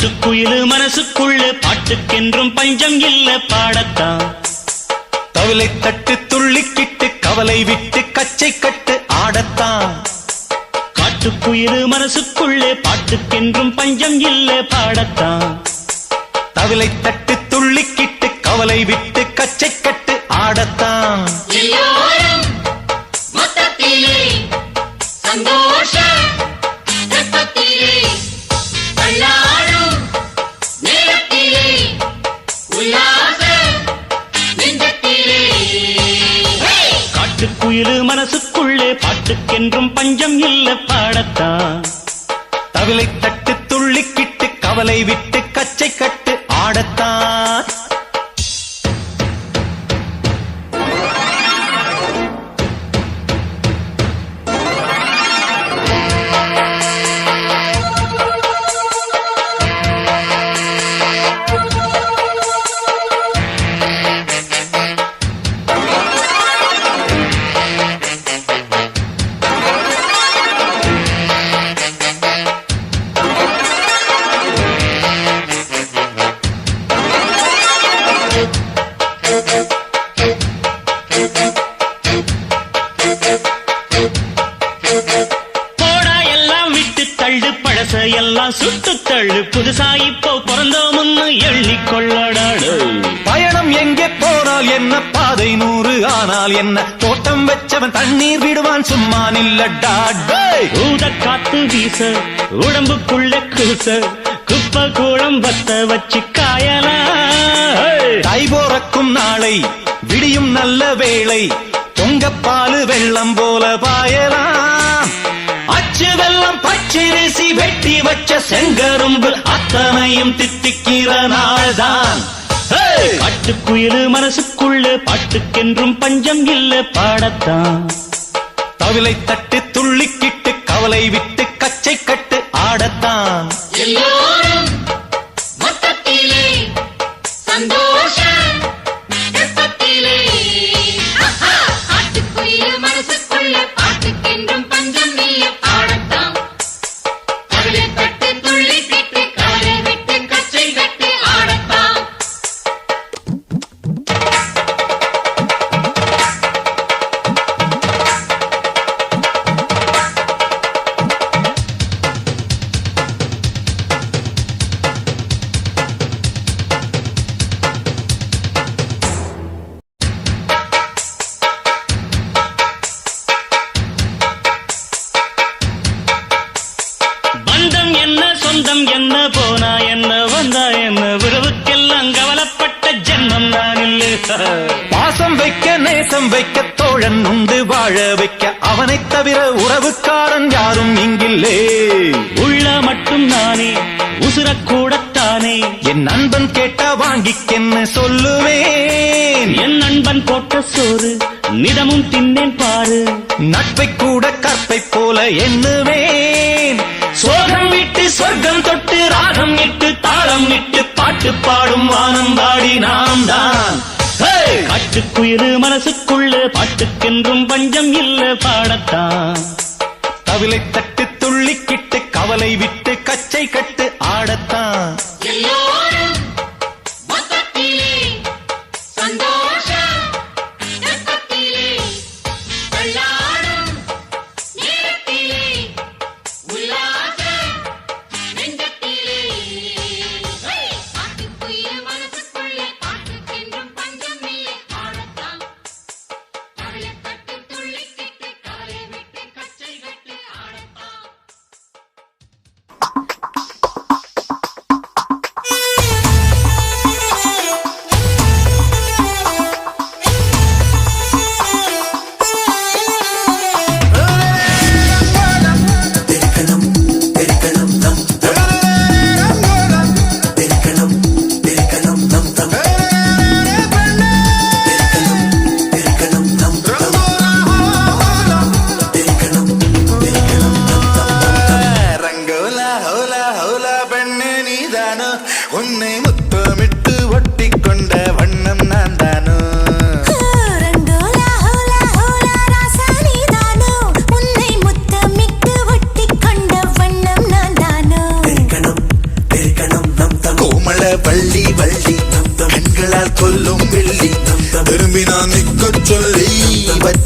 காட்டுக்குயிலு மனசுக்குள்ள பாட்டுக்கென்றும் பஞ்சம் இல்ல பாடத்தான். தவிலை தட்டு துள்ளிக்கிட்டு கவலை விட்டு கச்சை கட்டு ஆடத்தான். காட்டுக்குயிலு மனசுக்குள்ளே பாட்டுக்கென்றும் பஞ்சம் இல்ல பாடத்தான். தவிலை தட்டு துள்ளிக்கிட்டு கவலை விட்டு கச்சை கட்டு ஆடத்தான். காட்டுக்குயிலு மனசுக்குள்ளே பாட்டுக்கென்றும் பஞ்சம் இல்ல பாடத்தான். தவிலை தட்டு துள்ளிக்கிட்டு கவலை விட்டு கச்சை கட்டு ஆடத்தான். எல்லாம் சுட்டு தள்ளு புதுசா இப்போ பிறந்தோம்னு எண்ணிக்கொள்ளடாடு. பயணம் எங்கே போனால் என்ன பாதை 100 ஆனால் என்ன தோட்டம் வச்சவன் தண்ணீர் விடுவான் சும்மா நில்லடா. ஊத காத்து வீச உடம்புக்குள்ள கூச குப்பை கூடம் பத்த வச்சு காயலாம். தை போறக்கும் நாளை விடியும் நல்ல வேளை பொங்கப்பாலு வெள்ளம் போல பாயலாம். அச்சு வெள்ளம் பச்சரிசி வெட்டி வச்ச செங்கரும்பு அத்தனையும் தித்திக்கிற நாள்தான். காட்டுக்குயிலு மனசுக்குள்ள பாட்டுக்கென்றும் பஞ்சம் இல்ல பாடத்தான். தவிலை தட்டு துள்ளிக்கிட்டு கவலை விட்டு கச்சை கட்டு ஆடத்தான். என்ன போனா என்ன வந்தா என்ன உறவுக்கெல்லாம் கவலைப்பட்ட ஜென்மம் நான் இல்லை. பாசம் வைக்க நேசம் வைக்க தோழன் உண்டு வாழ வைக்க அவனைத் தவிர உறவுக்காரன் யாரும் இங்கில்லே. உள்ள மட்டும் நானே உசுரக்கூடத்தானே என் நண்பன் கேட்டா வாங்கிக்கென்னு சொல்லுவேன். என் நண்பன் போட்ட சோறு நிதமும் தின்னேன் பாரு. நட்பை கூட கற்பை போல எண்ணுவேன். சோகம் விட்டு சொர்க்கம் தொட்டு ராகம் இட்டு தாளம் இட்டு பாட்டு பாடும் வானம் பாடி நாம் தான். காட்டுக்குயிலு மனசுக்குள்ள பாட்டுக்கென்றும் பஞ்சம் இல்ல பாடத்தான். தவிலை தட்டு துள்ளிக்கிட்டு கவலை விட்டு கச்சை கட்டு ஆடத்தான்.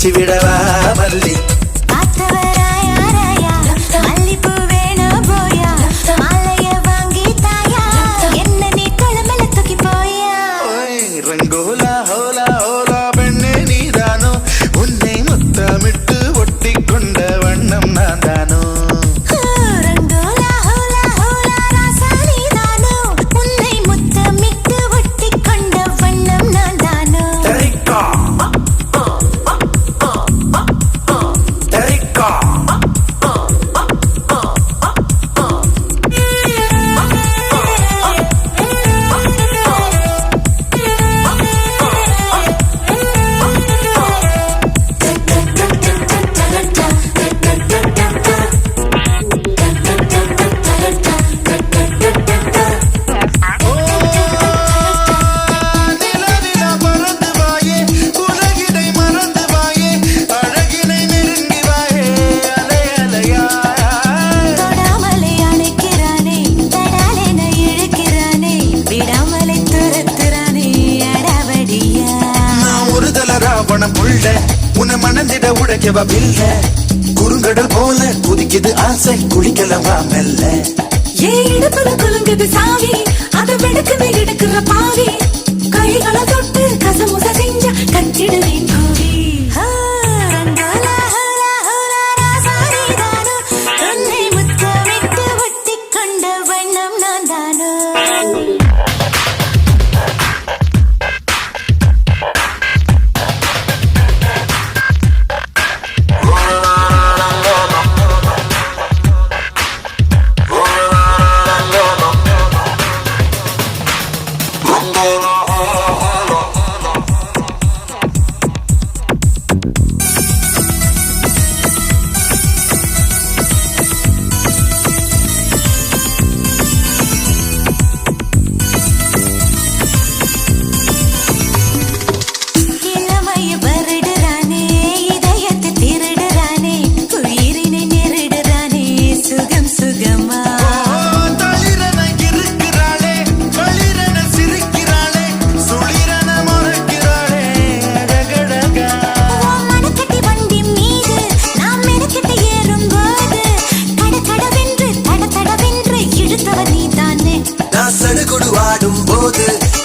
வச்சு விடவா மல்லி ரங்கோலா ஹோலா ஹோலா பெண்ணே நீதானோ உன்னை முத்தமிட்டு ஒட்டி கொண்ட வண்ணம் நான் தானோ உன்னை மணந்திட உடைக்கவா பில்ல குறுங்கடல் போல குதிக்குது ஆசை குளிக்கலவா மெல்ல இடுப்புல குலுங்குது சாவி அதை விடுக்குது எடுக்கிற பாவி கைகளை தொட்டு கசமுச செஞ்ச கட்டிடுவேன் கோவி முத்தமிட்டு ஒட்டி கொண்ட வண்ணம் நான் தானோ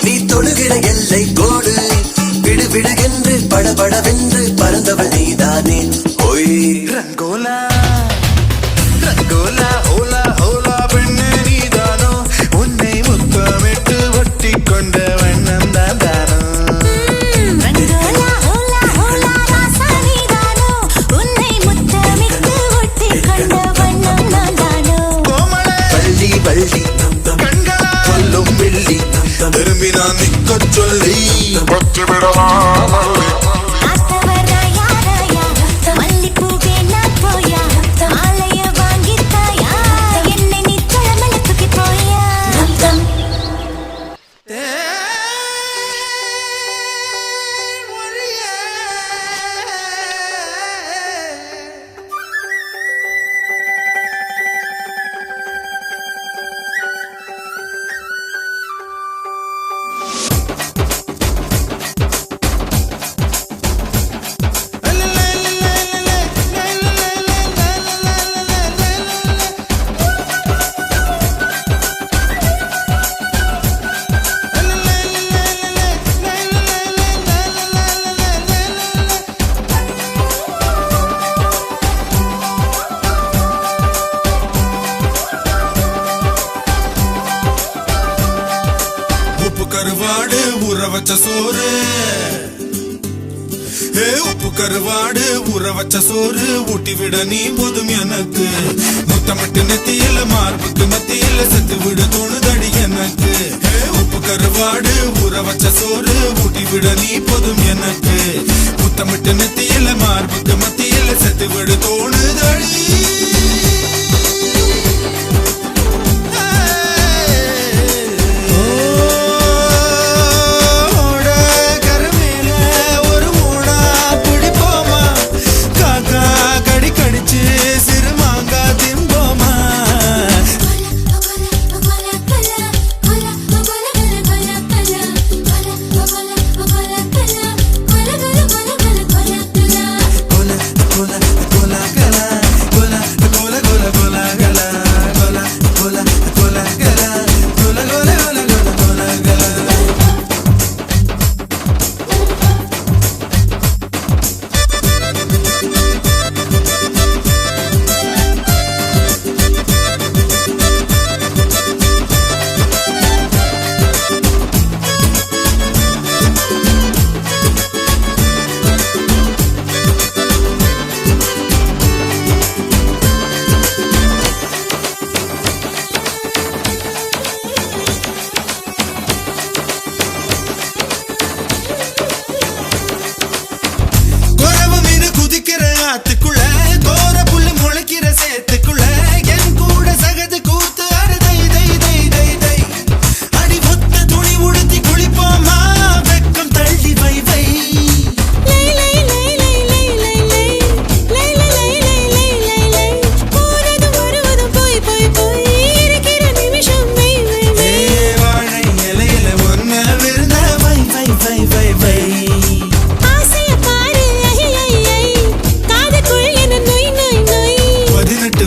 நீ தொழுகிற எல்லை கோடு விடு விடுகென்று படபடவென்று பறந்தவள் நீதானே ஓய் ரங்கோலா ரங்கோலா ஓலா ஓலா பெண்ணே நீதானோ உன்னை முத்தமிட்டு ஒட்டி கொண்ட வண்ணம் தான் தானோ பள்ளி பள்ளி கண்களா சொல்லும் வெள்ளி திரும்பி நான் நிக்க சொல்லி பச்சு விடவா மல்லி கருவாடு ஊற வச்ச சோறு உப்பு கருவாடு ஊற வச்ச சோறு ஊட்டி விட நீ போதும் எனக்கு முத்தமிட்டு நெத்தியில மார்புக்கு மத்தியில செத்து விட தோணுதடி எனக்கு உப்பு கருவாடு ஊற வச்ச சோறு ஊட்டி விட நீ போதும் எனக்கு முத்தமிட்டு நெத்தியில மார்புக்கு மத்தியில செத்து விட தோணுதடி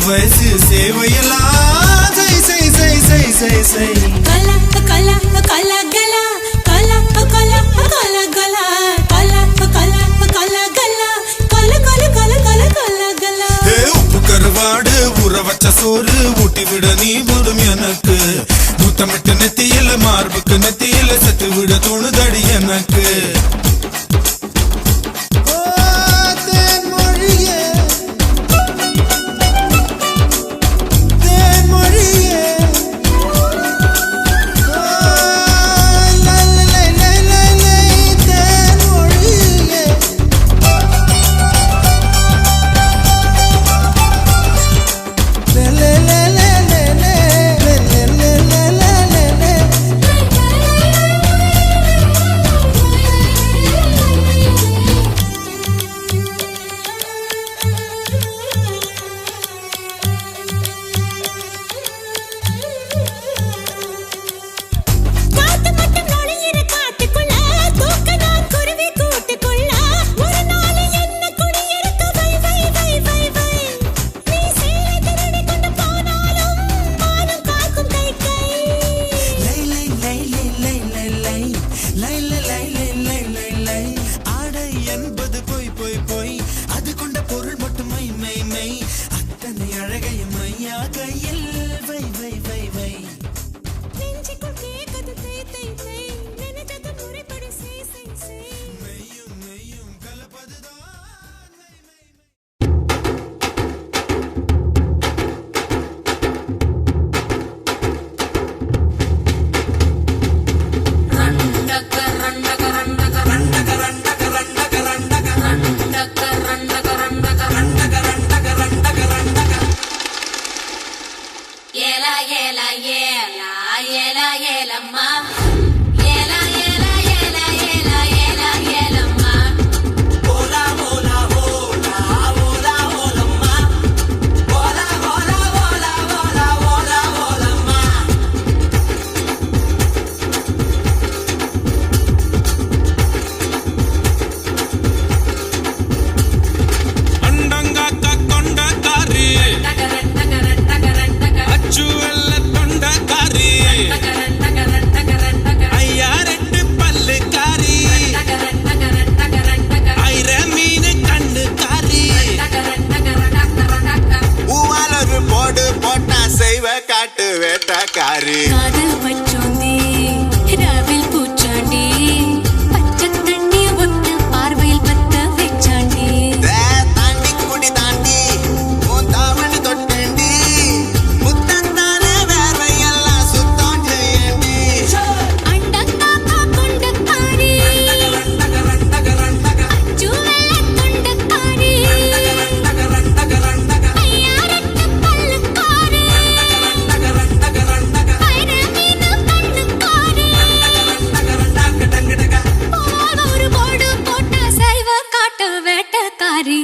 வயசு சேவையெல்லாம் செய் செய் செய் செய் செய் செய் கலா கலா கலா கலா கலா கலா கலா கலா கலா கலா கலா கலா கலா கலா கலா கலா கலா கலா உப்பு கருவாடு ஊற வச்ச சோறு ஊட்டி விட நீ போதும் எனக்கு முத்தமிட்டு நெத்தியில மார்புக்கு நெத்தியில செத்து விட தோணுதடி எனக்கு காதல் பச்சோந்தி ராவில் பூச்சாண்டி பச்சை தண்ணி ஒத்த பார்வையில் பத்த வெச்சாண்டி தாண்டி குடி தாண்டி உன் தாவணி தொட்டேண்டி முத்தந்தான வேர்வையெல்லாம் சுத்தம் செய்யண்டி அண்டக்காக்கா கொண்டக்காரி அச்சுவெல்ல கொண்டக்காரி ஐயாரட்டு பல்லுக்காரி ஒரு போடு போட்ட சைவ காட்டு வேட்டக்காரி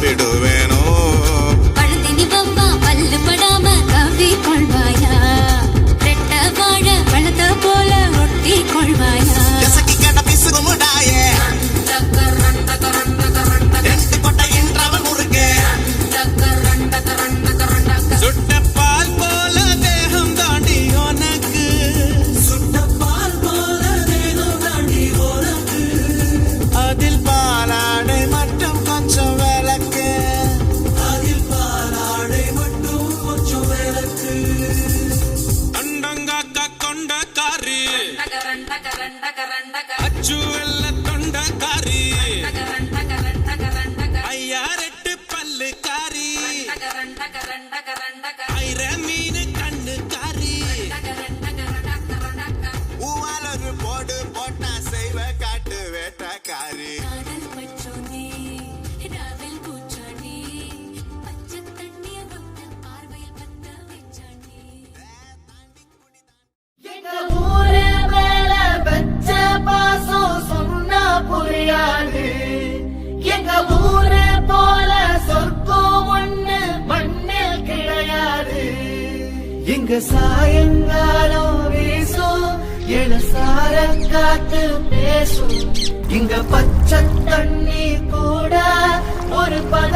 சாப்பிடுவேனோ பழந்தினி பப்பா பல்லு படாம கவ்வி கொள்வாயா ரெட்ட வாழ பழத்த போல ஒட்டி கொள்வாயா எசக்கி கட பிசுகு முடாயே ரெண்டு கொட்டை என்றவன் முறுக்கே சுட்ட பால் போல தேகம் தாண்டி உனக்கு சுட்ட பால் போல தேகம் தாண்டி உனக்கு அதில் பாலாடை மட்டும் கொஞ்சம் விளக்கு அதில் பாலாடை மட்டும் கொஞ்சம் விளக்கு அண்டங்காக்கா கொண்டக்காரி அச்சு வெள்ள தொண்டக்காரி ஐயா ரெட்டு பல்லு காரி ஐர மீன் கண்ணு காரி ஊவாலொரு போடு போட்டா செய்வ காட்டு வேட்டக்காரி காதல் பற்றோனே ராவல் பூச்சானே பச்சை தண்ணிய விட்டு பார்வையில் பத்த வச்சானே எங்க ஊரு மேல வச்ச பாசம் சொன்னா புரியாது எங்க ஊரு போல சொர்க்கம் ஒண்ணு மண்ணில் கிடையாது இங்க சாயங்காலம் வீசும் எழுசார காத்து பேசும் இங்க பச்சை தண்ணி கூட ஒரு பத